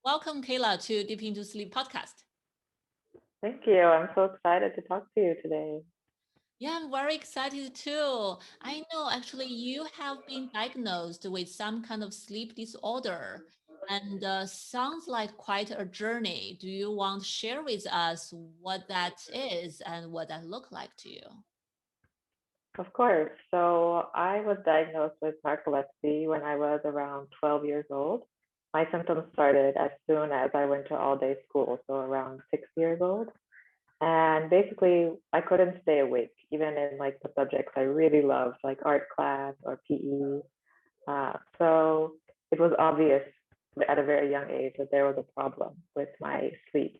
Welcome, Kayla, to Deep Into Sleep podcast. Thank you. I'm so excited to talk to you today. Yeah, I'm very excited too. I know actually you have been diagnosed with some kind of sleep disorder and sounds like quite a journey. Do you want to share with us what that is and what that look like to you? Of course. So I was diagnosed with narcolepsy when I was around 12 years old. My symptoms started as soon as I went to all day school, so around 6 years old. And basically, I couldn't stay awake, even in like the subjects I really loved, like art class or PE. So it was obvious at a very young age that there was a problem with my sleep.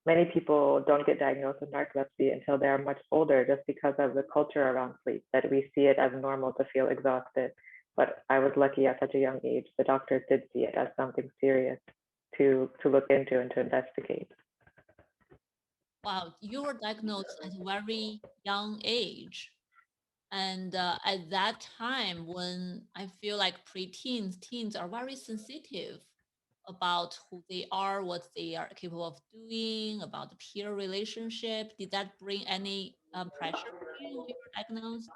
Many people don't get diagnosed with narcolepsy until they are much older just because of the culture around sleep, that we see it as normal to feel exhausted. But I was lucky at such a young age, the doctors did see it as something serious to look into and to investigate. Wow, you were diagnosed at a very young age. And at that time, when I feel like preteens, teens are very sensitive about who they are, what they are capable of doing, about the peer relationship. Did that bring any pressure for you when you were diagnosed?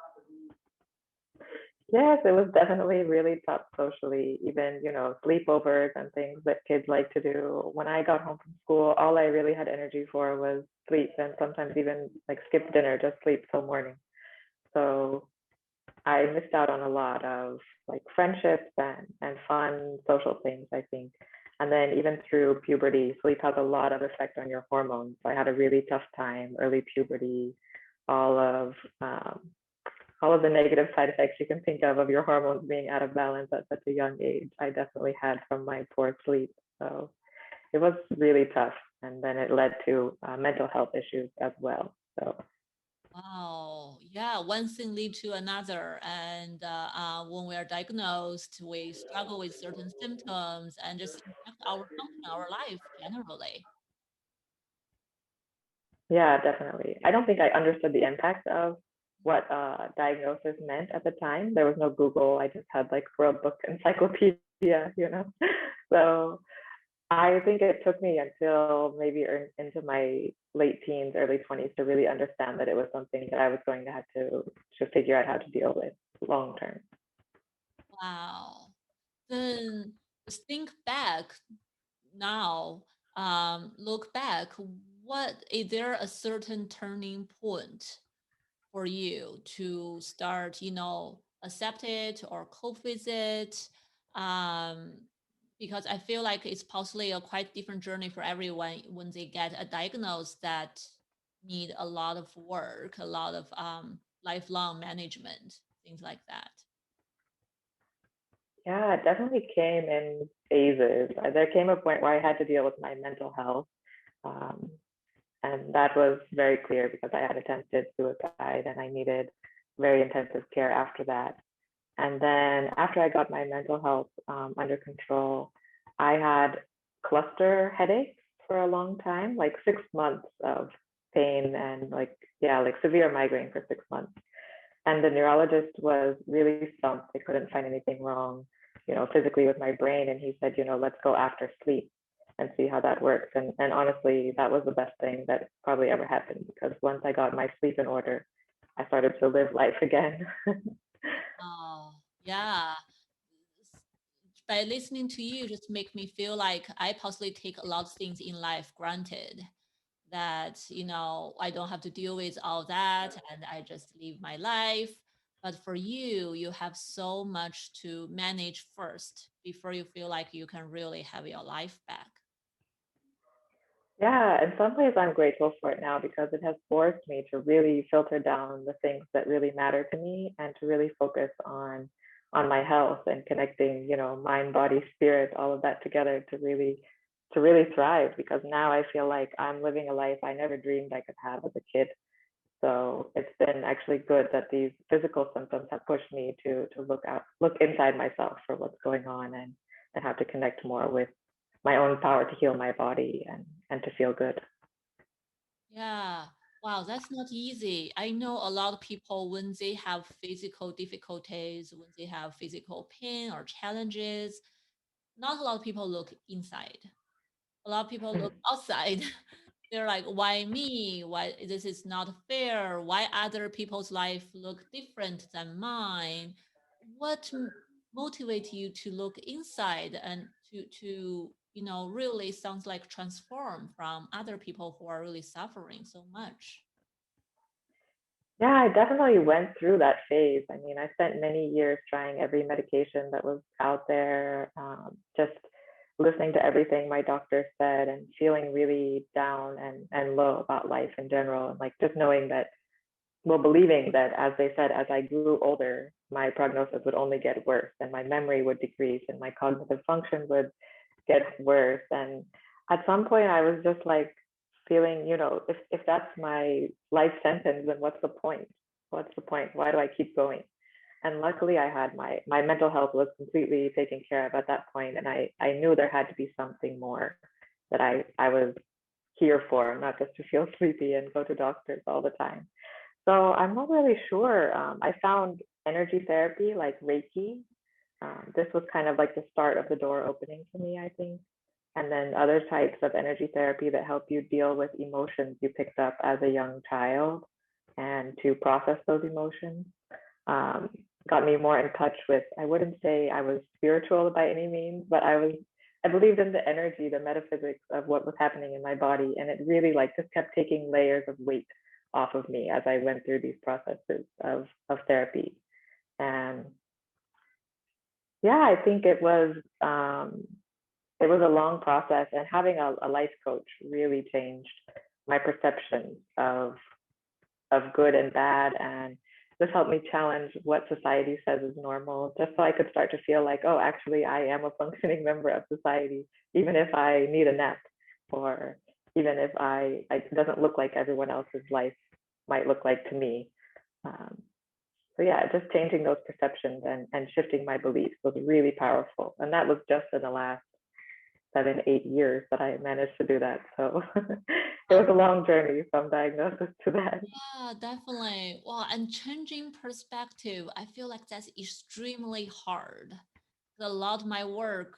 Yes, it was definitely really tough socially, even, sleepovers and things that kids like to do. When I got home from school, all I really had energy for was sleep and sometimes even like skip dinner, just sleep till morning. So I missed out on a lot of like friendships and fun social things, I think. And then even through puberty, sleep has a lot of effect on your hormones. So I had a really tough time, early puberty, all of um, all of the negative side effects you can think of your hormones being out of balance at such a young age. I definitely had from my poor sleep. So it was really tough. And then it led to mental health issues as well. So Wow. Yeah, one thing lead to another. And when we are diagnosed, we struggle with certain symptoms and just impact our function, our life generally. yeah, definitely. I don't think I understood the impact of what diagnosis meant at the time. There was no Google. I just had like World Book Encyclopedia. So I think it took me until maybe into my late teens, early 20s to really understand that it was something that I was going to have to figure out how to deal with long term. Wow. Then just think back now, look back, what is there a certain turning point for you to start, accept it or cope with it? Um, because I feel like it's possibly a quite different journey for everyone when they get a diagnosis that need a lot of work, a lot of lifelong management, things like that. Yeah, it definitely came in phases. There came a point where I had to deal with my mental health. Um, and that was very clear because I had attempted suicide and I needed very intensive care after that. And then after I got my mental health under control, I had cluster headaches for a long time, like 6 months of pain and yeah, like severe migraine for 6 months. And the neurologist was really stumped. They couldn't find anything wrong, physically with my brain. And he said, let's go after sleep and see how that works. And honestly, that was the best thing that probably ever happened because once I got my sleep in order, I started to live life again. Oh, yeah. S- By listening to you, just make me feel like I possibly take a lot of things in life granted. That, I don't have to deal with all that and I just live my life. But for you, you have so much to manage first before you feel like you can really have your life back. Yeah, in some ways I'm grateful for it now because it has forced me to really filter down the things that really matter to me and to really focus on my health and connecting, mind, body, spirit, all of that together to really thrive because now I feel like I'm living a life I never dreamed I could have as a kid. So it's been actually good that these physical symptoms have pushed me to look inside myself for what's going on and how to connect more with my own power to heal my body and to feel good. Yeah. Wow, that's not easy. I know a lot of people when they have physical difficulties, when they have physical pain or challenges, not a lot of people look inside. A lot of people look outside. They're like, why me? Why this is not fair? Why other people's life look different than mine? What motivate you to look inside and to really sounds like transform from other people who are really suffering so much? Yeah, I definitely went through that phase. I mean, I spent many years trying every medication that was out there, just listening to everything my doctor said and feeling really down and low about life in general. And like just knowing that, well, believing that, as they said, as I grew older, my prognosis would only get worse and my memory would decrease and my cognitive function would get worse. And at some point, I was just like feeling, if that's my life sentence, then what's the point? What's the point? Why do I keep going? And luckily, I had my mental health was completely taken care of at that point, and I knew there had to be something more that I was here for, not just to feel sleepy and go to doctors all the time. So I'm not really sure. I found energy therapy like Reiki. This was kind of like the start of the door opening for me, I think. And then other types of energy therapy that help you deal with emotions you picked up as a young child and to process those emotions. Um, Got me more in touch with, I wouldn't say I was spiritual by any means, but I believed in the energy, the metaphysics of what was happening in my body. And it really like just kept taking layers of weight off of me as I went through these processes of therapy. And yeah, I think it was a long process, and having a life coach really changed my perception of good and bad, and this helped me challenge what society says is normal, just so I could start to feel like, oh, actually, I am a functioning member of society, even if I need a nap, or even if it doesn't look like everyone else's life might look like to me. Um, so yeah, just changing those perceptions and shifting my beliefs was really powerful. And that was just in the last 7, 8 years that I managed to do that. So it was a long journey from diagnosis to that. Yeah, definitely. Well, and changing perspective, I feel like that's extremely hard. A lot of my work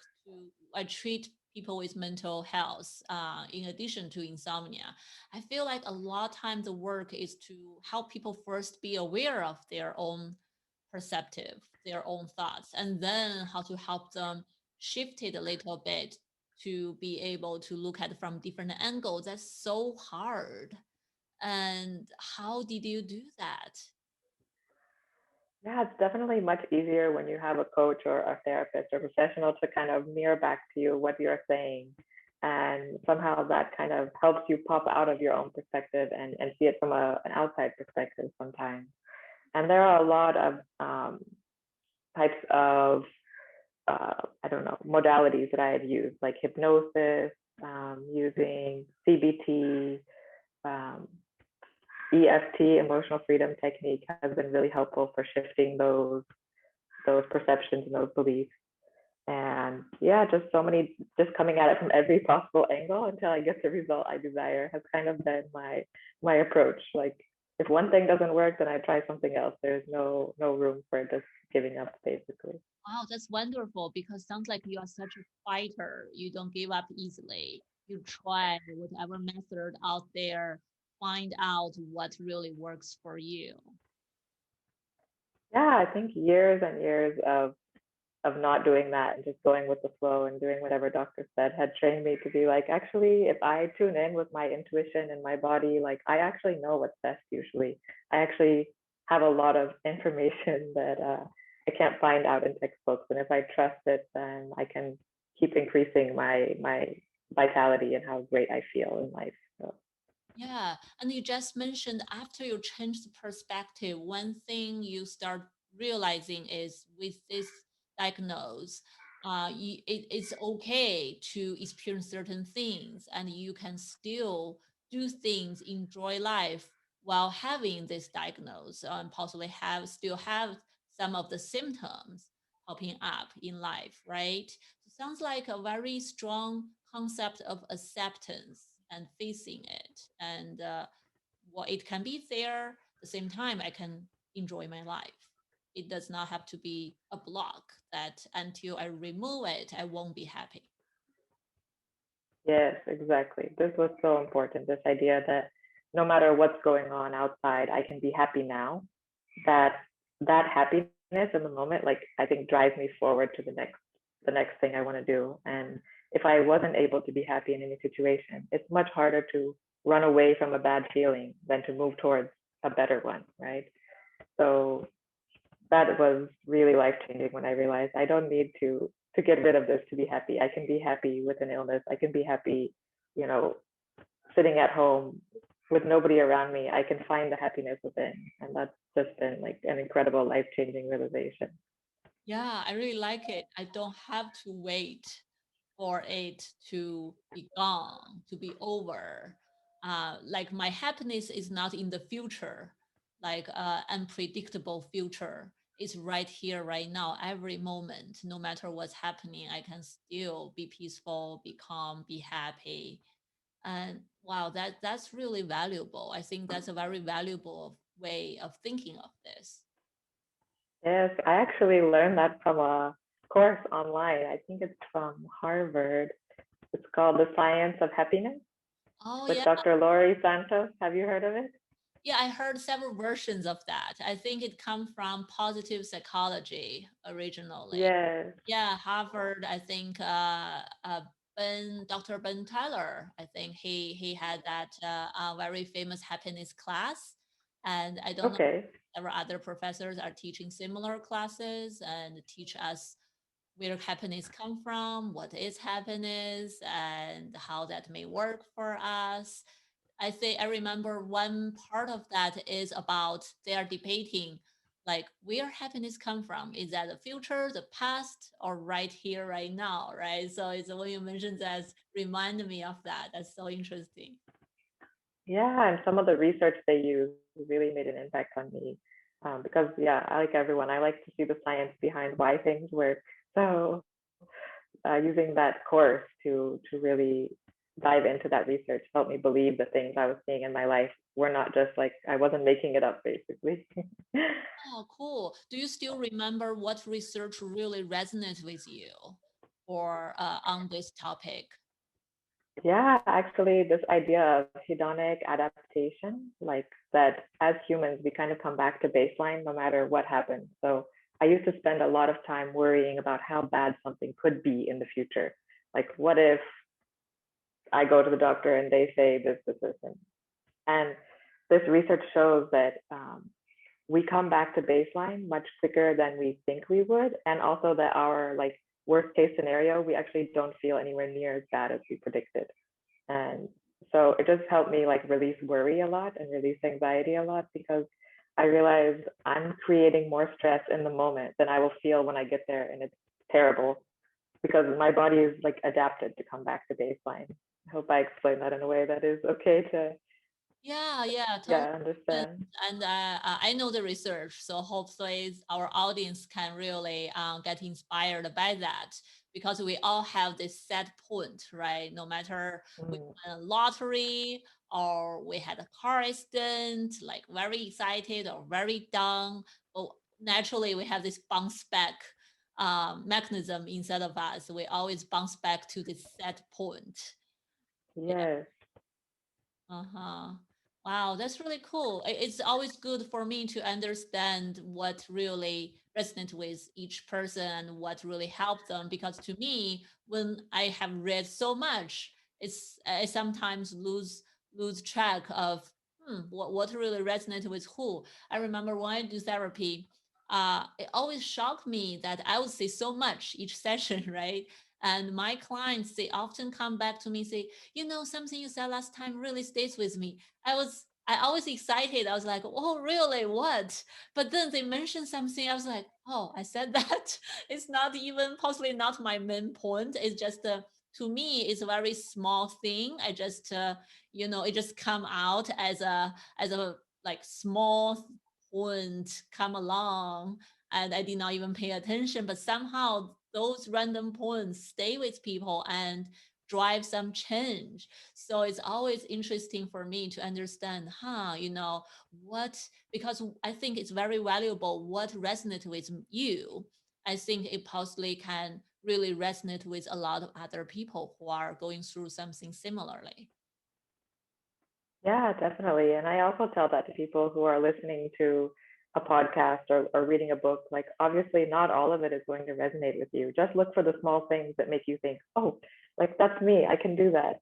I treat people with mental health, in addition to insomnia. I feel like a lot of times the work is to help people first be aware of their own perceptive, their own thoughts, and then how to help them shift it a little bit to be able to look at it from different angles. That's so hard. And how did you do that? Yeah, it's definitely much easier when you have a coach or a therapist or professional to kind of mirror back to you what you're saying. And somehow that kind of helps you pop out of your own perspective and see it from an outside perspective sometimes. And there are a lot of types of I don't know, modalities that I have used, like hypnosis, using CBT, um, EFT, emotional freedom technique has been really helpful for shifting those perceptions and those beliefs. And yeah, just so many, just coming at it from every possible angle until I get the result I desire has kind of been my approach. Like if one thing doesn't work, then I try something else. There's no room for just giving up, basically. Wow, that's wonderful because sounds like you are such a fighter. You don't give up easily. You try whatever method out there, find out what really works for you. Yeah, I think years and years of not doing that and just going with the flow and doing whatever doctor said had trained me to be like, actually, if I tune in with my intuition and my body, like I actually know what's best usually. I actually have a lot of information that I can't find out in textbooks. And if I trust it, then I can keep increasing my vitality and how great I feel in life. So Yeah, and you just mentioned after you change the perspective, one thing you start realizing is with this diagnose, it's okay to experience certain things, and you can still do things, enjoy life while having this diagnose, and possibly have still have some of the symptoms popping up in life, right? So sounds like a very strong concept of acceptance and facing it. And well, it can be there. At the same time, I can enjoy my life. It does not have to be a block that until I remove it, I won't be happy. Yes, exactly. This was so important. This idea that no matter what's going on outside, I can be happy now. That that happiness in the moment, like I think drives me forward to the next thing I want to do. And if I wasn't able to be happy in any situation, it's much harder to run away from a bad feeling than to move towards a better one, right? So that was really life changing when I realized I don't need to get rid of this to be happy. I can be happy with an illness. I can be happy, you know, sitting at home with nobody around me. I can find the happiness within, and that's just been like an incredible life changing realization. Yeah, I really like it. I don't have to wait for it to be gone, to be over. Like my happiness is not in the future, like unpredictable future. It's right here, right now, every moment. No matter what's happening, I can still be peaceful, be calm, be happy. And wow, that's really valuable. I think that's a very valuable way of thinking of this. Yes, I actually learned that from a course online. I think it's from Harvard. It's called The Science of Happiness Oh with yeah. Dr. Laurie Santos. Have you heard of it? Yeah, I heard several versions of that. I think it comes from positive psychology originally. Yes. Yeah, Harvard, I think Dr. Ben Tyler, I think he had that very famous happiness class. And I don't know Okay. if there are other professors are teaching similar classes and teach us where happiness come from, what is happiness, and how that may work for us. I think I remember one part of that is about they are debating like where happiness come from. Is that the future, the past, or right here, right now, right? So it's when you mentioned that remind me of that. That's so interesting. Yeah, and some of the research they use really made an impact on me. Because yeah, I like everyone. I like to see the science behind why things work. So using that course to really dive into that research helped me believe the things I was seeing in my life were not just like I wasn't making it up, basically. Oh, cool. Do you still remember what research really resonates with you or on this topic? Yeah, actually, this idea of hedonic adaptation, like that as humans, we kind of come back to baseline no matter what happens. So I used to spend a lot of time worrying about how bad something could be in the future. Like, what if I go to the doctor and they say and this research shows that we come back to baseline much quicker than we think we would, and also that our like worst case scenario, we actually don't feel anywhere near as bad as we predicted. And so it just helped me like release worry a lot and release anxiety a lot because I realized I'm creating more stress in the moment than I will feel when I get there, and it's terrible because my body is like adapted to come back to baseline. I hope I explained that in a way that is okay to Yeah, yeah, totally. yeah And, understand. I know the research, so hopefully our audience can really get inspired by that because we all have this set point, right? No matter we Mm, won a lottery or we had a car accident, like very excited or very down, but naturally we have this bounce back mechanism inside of us. We always bounce back to this set point. yes. Uh-huh. Wow, that's really cool. It's always good for me to understand what really resonates with each person and what really helped them. Because to me, when I have read so much, I sometimes lose track of what really resonates with who. I remember when I do therapy, it always shocked me that I would say so much each session, right? And my clients, they often come back to me say, something you said last time really stays with me. I always excited. I was like, oh, really? What? But then they mentioned something. I was like, oh, I said that. It's not even possibly not my main point. It's just, to me, it's a very small thing. I just, it just come out as a like small point come along and I did not even pay attention. But somehow those random points stay with people and drive some change. So it's always interesting for me to understand, what, because I think it's very valuable what resonates with you. I think it possibly can really resonate with a lot of other people who are going through something similarly. Yeah, definitely. And I also tell that to people who are listening to a podcast or reading a book. Like, obviously, not all of it is going to resonate with you. Just look for the small things that make you think, oh, like that's me. I can do that.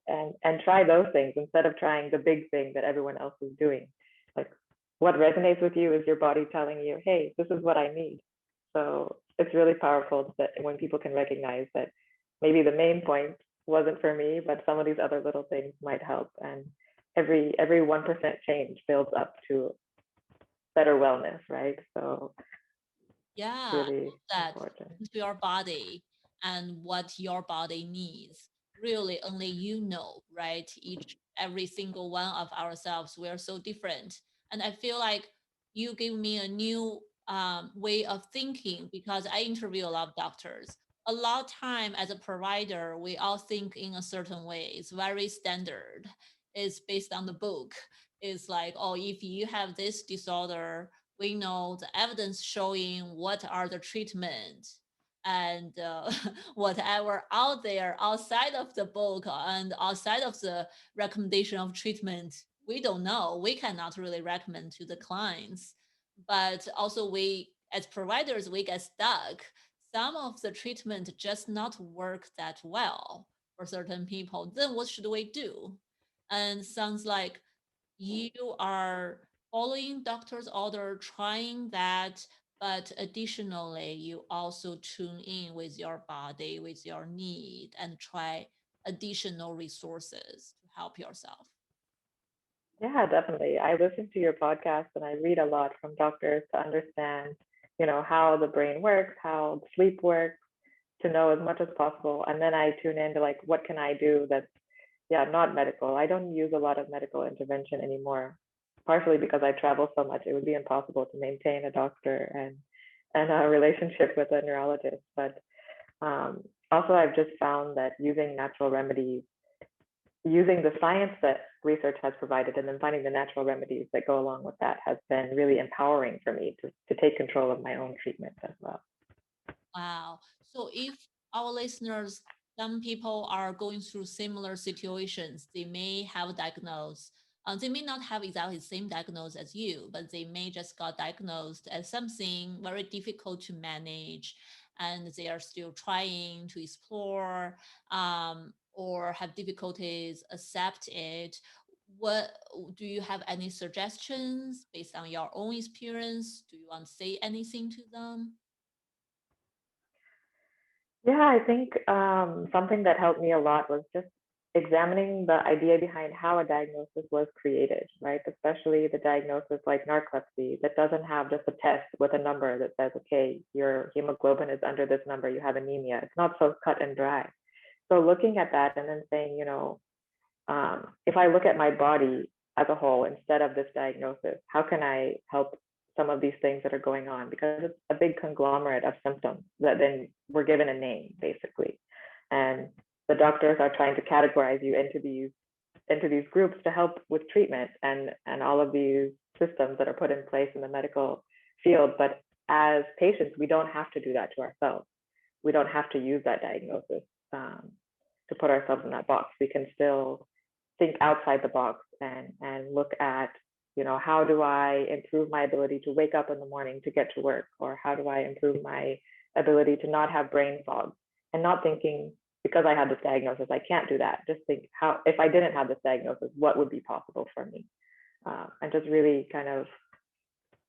And try those things instead of trying the big thing that everyone else is doing. Like, what resonates with you is your body telling you, hey, this is what I need. So it's really powerful that when people can recognize that maybe the main point wasn't for me, but some of these other little things might help. And every 1% change builds up to better wellness, right? So it's Yeah, really that important. into your body and what your body needs. Really, only you know, right? Every single one of ourselves, we're so different. And I feel like you give me a new way of thinking because I interview a lot of doctors. A lot of time as a provider, we all think in a certain way. It's very standard. It's based on the book. It's like, oh, if you have this disorder, we know the evidence showing what are the treatment and whatever out there outside of the book and outside of the recommendation of treatment, we don't know, we cannot really recommend to the clients. But also we as providers, we get stuck. Some of the treatment just not work that well for certain people. Then what should we do? And sounds like you are following doctor's order, trying that, but additionally, you also tune in with your body, with your need, and try additional resources to help yourself. Yeah, definitely. I listen to your podcast and I read a lot from doctors to understand, how the brain works, how sleep works, to know as much as possible. And then I tune into like, what can I do that's, yeah, not medical. I don't use a lot of medical intervention anymore, partially because I travel so much. It would be impossible to maintain a doctor and a relationship with a neurologist. But also, I've just found that using natural remedies, using the science that research has provided, and then finding the natural remedies that go along with that has been really empowering for me to take control of my own treatment as well. Wow. So if our listeners, some people are going through similar situations, they may have diagnosed, they may not have exactly the same diagnosis as you, but they may just got diagnosed as something very difficult to manage, and they are still trying to explore, or have difficulties accept it. What do you have any suggestions based on your own experience? Do you want to say anything to them? Yeah, I think something that helped me a lot was just examining the idea behind how a diagnosis was created, right? Especially the diagnosis like narcolepsy that doesn't have just a test with a number that says, okay, your hemoglobin is under this number, you have anemia. It's not so cut and dry. So looking at that and then saying, if I look at my body as a whole instead of this diagnosis, how can I help some of these things that are going on? Because it's a big conglomerate of symptoms that then we're given a name, basically. And the doctors are trying to categorize you into these groups to help with treatment and all of these systems that are put in place in the medical field. But as patients, we don't have to do that to ourselves. We don't have to use that diagnosis to put ourselves in that box. We can still think outside the box and look at, how do I improve my ability to wake up in the morning to get to work, or how do I improve my ability to not have brain fog, and not thinking because I had this diagnosis I can't do that. Just think, how if I didn't have this diagnosis, what would be possible for me, and just really kind of,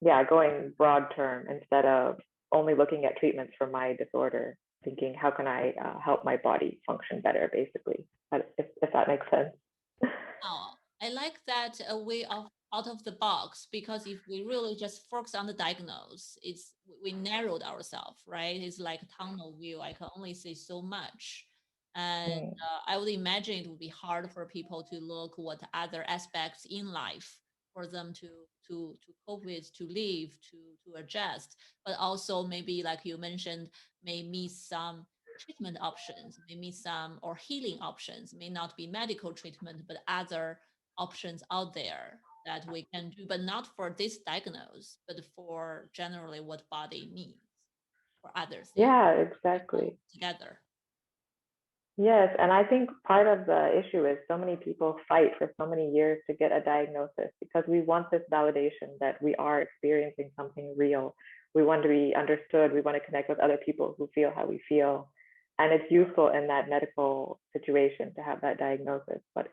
yeah, going broad term instead of only looking at treatments for my disorder, thinking how can I help my body function better, basically, if that makes sense. Oh, I like that a way of out of the box because if we really just focus on the diagnose, it's we narrowed ourselves, right? It's like a tunnel view. I can only see so much, and Mm. I would imagine it would be hard for people to look what other aspects in life for them to cope with, to live, to adjust, but also maybe like you mentioned, may miss some treatment options, maybe some or healing options, may not be medical treatment, but other options out there that we can do, but not for this diagnosis, but for generally what body needs. for other things Yeah, all exactly. together. Yes, and I think part of the issue is so many people fight for so many years to get a diagnosis because we want this validation that we are experiencing something real. We want to be understood. We want to connect with other people who feel how we feel. And it's useful in that medical situation to have that diagnosis. But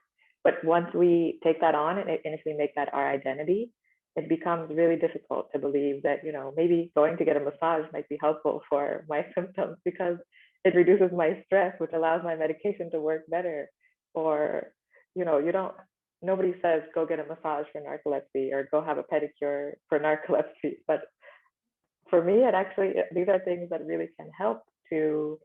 once we take that on and if we make that our identity, it becomes really difficult to believe that, maybe going to get a massage might be helpful for my symptoms because it reduces my stress, which allows my medication to work better. Or, you don't, nobody says go get a massage for narcolepsy or go have a pedicure for narcolepsy. But for me, it actually, these are things that really can help to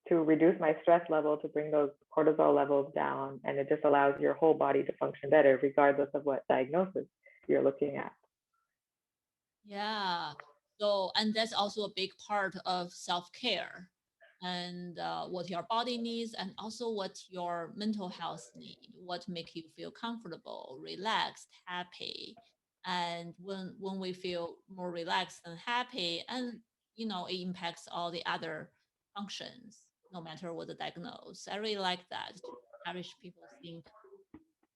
reduce my stress level, to bring those cortisol levels down. And it just allows your whole body to function better, regardless of what diagnosis you're looking at. Yeah. So, and that's also a big part of self care and what your body needs, and also what your mental health need, what make you feel comfortable, relaxed, happy. And when we feel more relaxed and happy, and it impacts all the other functions, no matter what the diagnosis. I really like that to encourage people think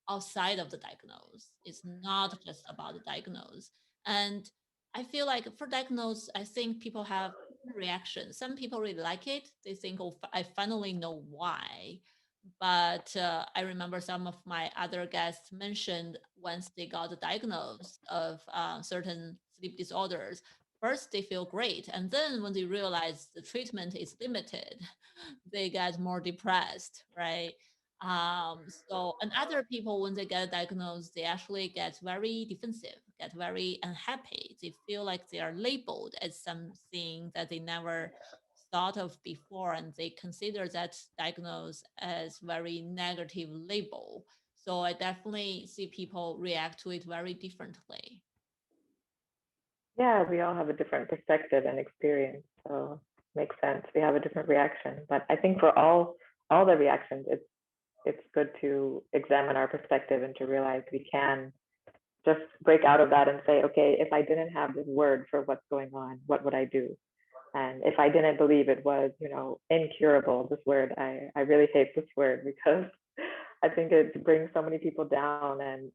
outside of the diagnose. It's not just about the diagnose. And I feel like for diagnose, I think people have reactions. Some people really like it. They think, oh, I finally know why. But I remember some of my other guests mentioned once they got the diagnosis of certain sleep disorders, first they feel great. And then when they realize the treatment is limited, they get more depressed, right? So, and other people, when they get diagnosed, they actually get very defensive, get very unhappy. They feel like they are labeled as something that they never thought of before, and they consider that diagnosis as very negative label. So I definitely see people react to it very differently. Yeah, we all have a different perspective and experience, so makes sense. We have a different reaction, but I think for all the reactions, it's good to examine our perspective and to realize we can just break out of that and say, okay, if I didn't have this word for what's going on, what would I do? And if I didn't believe it was, incurable, this word, I really hate this word because I think it brings so many people down. And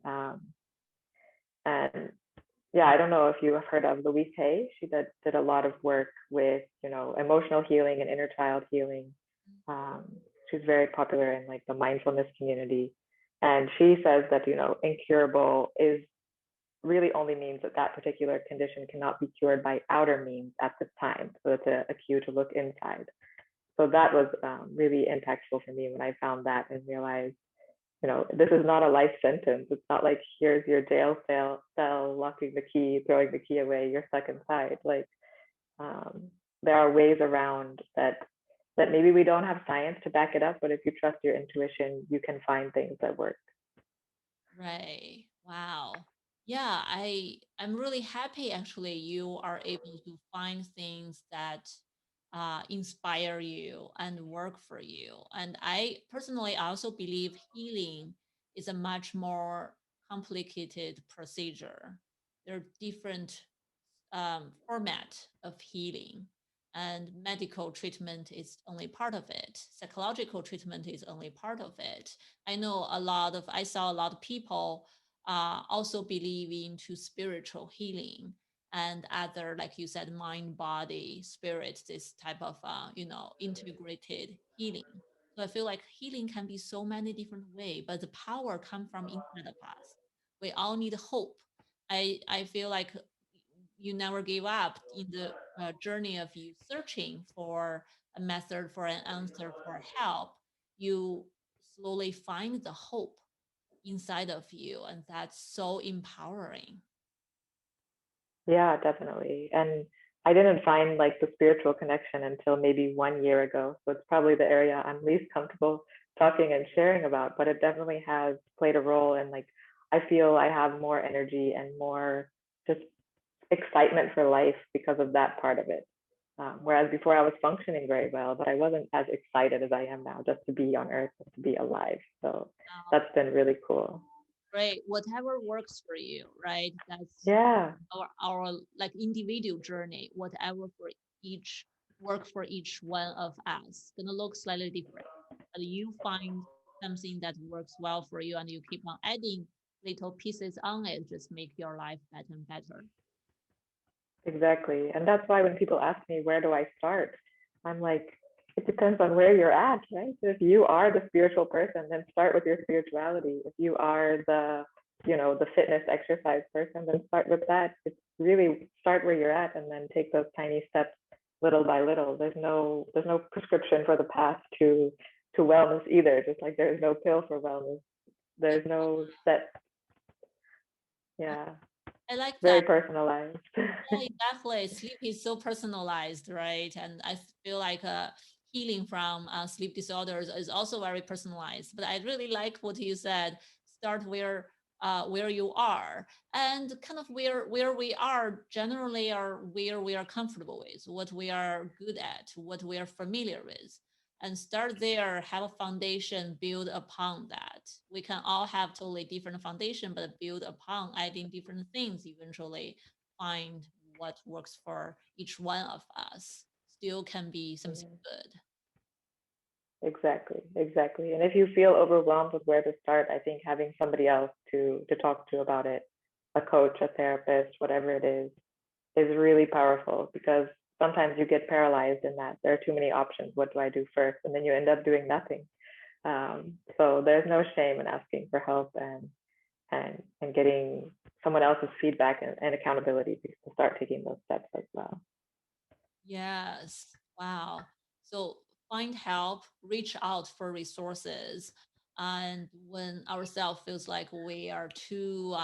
yeah, I don't know if you have heard of Louise Hay. She did a lot of work with, emotional healing and inner child healing. Um, she's very popular in like the mindfulness community. And she says that, incurable is really only means that that particular condition cannot be cured by outer means at this time. So it's a cue to look inside. So that was really impactful for me when I found that and realized, this is not a life sentence. It's not like here's your jail cell, locking the key, throwing the key away, you're stuck inside. Like um, there are ways around that maybe we don't have science to back it up, but if you trust your intuition, you can find things that work. Right. Wow. Yeah, I'm really happy actually you are able to find things that inspire you and work for you. And I personally also believe healing is a much more complicated procedure. There are different format of healing, and medical treatment is only part of it. Psychological treatment is only part of it. I saw a lot of people also believe into spiritual healing and other, like you said, mind, body, spirit, this type of integrated healing. So I feel like healing can be so many different ways, but the power come from inside of us. We all need hope. I feel like you never give up in the journey of you searching for a method, for an answer, for help. You slowly find the hope inside of you, and that's so empowering. Yeah, definitely. And I didn't find like the spiritual connection until maybe 1 year ago. So it's probably the area I'm least comfortable talking and sharing about, but it definitely has played a role. And like, I feel I have more energy and more just excitement for life because of that part of it. Whereas before I was functioning very well, but I wasn't as excited as I am now just to be on earth, just to be alive. So Um, that's been really cool. Great, whatever works for you, right? That's Yeah. our like individual journey, whatever for each. work for each one of us. Gonna look slightly different, but you find something that works well for you, and you keep on adding little pieces on it. Just make your life better and better. Exactly. And that's why when people ask me, where do I start? I'm like, it depends on where you're at, right? If you are the spiritual person, then start with your spirituality. If you are the fitness exercise person, then start with that. It's really start where you're at and then take those tiny steps little by little. There's no prescription for the path to wellness either. Just like there's no pill for wellness. Yeah, There's no set, yeah, I like very that. personalized. Yeah, exactly. Sleep is so personalized, right? And I feel like healing from sleep disorders is also very personalized. But I really like what you said. Start where you are, and kind of where we are generally are where we are comfortable with, what we are good at, what we are familiar with, and start there. Have a foundation, build upon that. We can all have totally different foundation, but build upon adding different things eventually find what works for each one of us still can be something Yeah. good. Exactly, exactly. And if you feel overwhelmed with where to start, I think having somebody else to talk to about it, a coach, a therapist, whatever it is really powerful because sometimes you get paralyzed in that there are too many options. What do I do first? And then you end up doing nothing. So there's no shame in asking for help and getting someone else's feedback and accountability to start taking those steps as well. Yes. Wow. So find help, reach out for resources. And when ourselves feels like we are too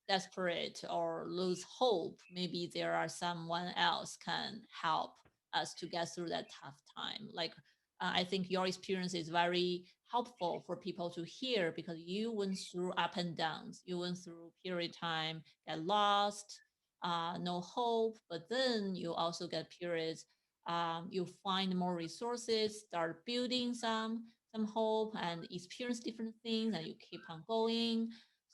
desperate or lose hope, maybe there are someone else can help us to get through that tough time. Like I think your experience is very helpful for people to hear because you went through up and downs. You went through period time, get lost, no hope, but then you also get periods you find more resources, start building some hope and experience different things, and you keep on going.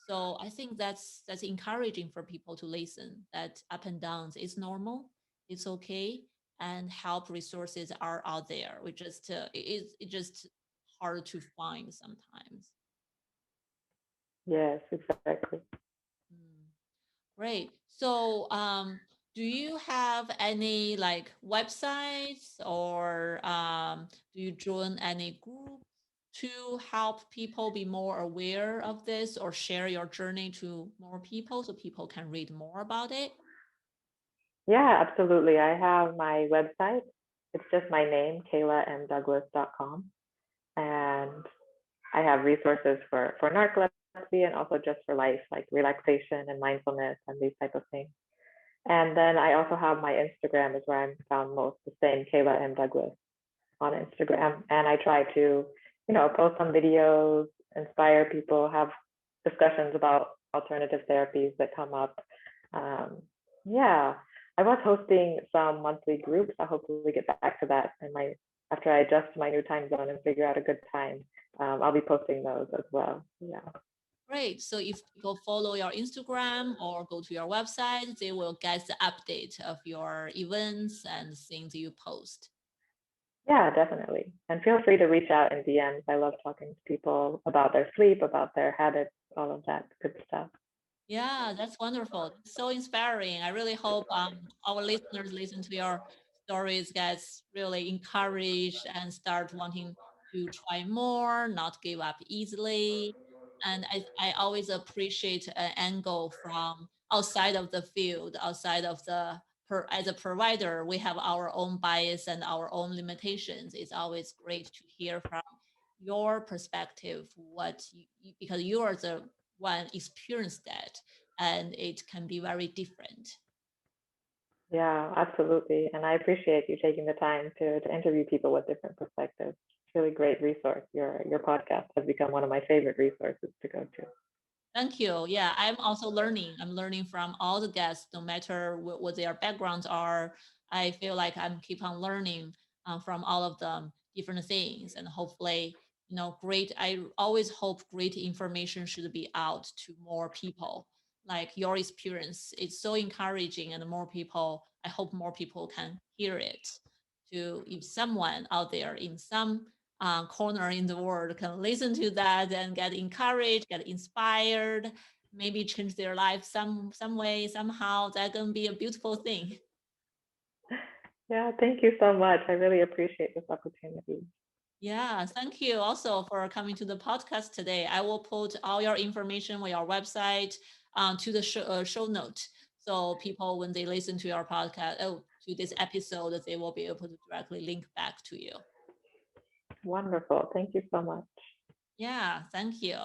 So I think that's encouraging for people to listen. That up and downs is normal, it's okay, and help resources are out there. We just it's just hard to find sometimes. Yes, exactly. Mm. Great. So, do you have any like websites or do you join any groups to help people be more aware of this or share your journey to more people so people can read more about it? Yeah, absolutely. I have my website. It's just my name, KaylaMDouglas.com. And I have resources for narcolepsy and also just for life, like relaxation and mindfulness and these type of things. And then I also have my Instagram is where I'm found most, the same Kayla M. Douglas on Instagram. And I try to post some videos, inspire people, have discussions about alternative therapies that come up. Um, yeah, I was hosting some monthly groups. I'll hopefully get back to that in my after I adjust to my new time zone and figure out a good time. I'll be posting those as well. Yeah. Great. So if people follow your Instagram or go to your website, they will get the update of your events and things you post. Yeah, definitely. And feel free to reach out in DMs. I love talking to people about their sleep, about their habits, all of that good stuff. Yeah, that's wonderful. That's so inspiring. I really hope our listeners listen to your stories, gets really encouraged and start wanting to try more, not give up easily. And I always appreciate an angle from outside of the field, outside of as a provider, we have our own bias and our own limitations. It's always great to hear from your perspective, because you are the one experienced that and it can be very different. Yeah, absolutely. And I appreciate you taking the time to interview people with different perspectives. It's a really great resource. Your podcast has become one of my favorite resources to go to. Thank you. Yeah, I'm also learning. I'm learning from all the guests, no matter what their backgrounds are. I feel like I'm keep on learning from all of them different things, and hopefully, great. I always hope great information should be out to more people. Like your experience, it's so encouraging, and more people. I hope more people can hear it. to, if someone out there in some corner in the world can listen to that and get encouraged, get inspired, maybe change their life some way, somehow, that can be a beautiful thing. Yeah, thank you so much. I really appreciate this opportunity. Yeah, thank you also for coming to the podcast today. I will put all your information on your website to the show note. So people, when they listen to your podcast, to this episode, they will be able to directly link back to you. Wonderful. Thank you so much. Yeah, thank you.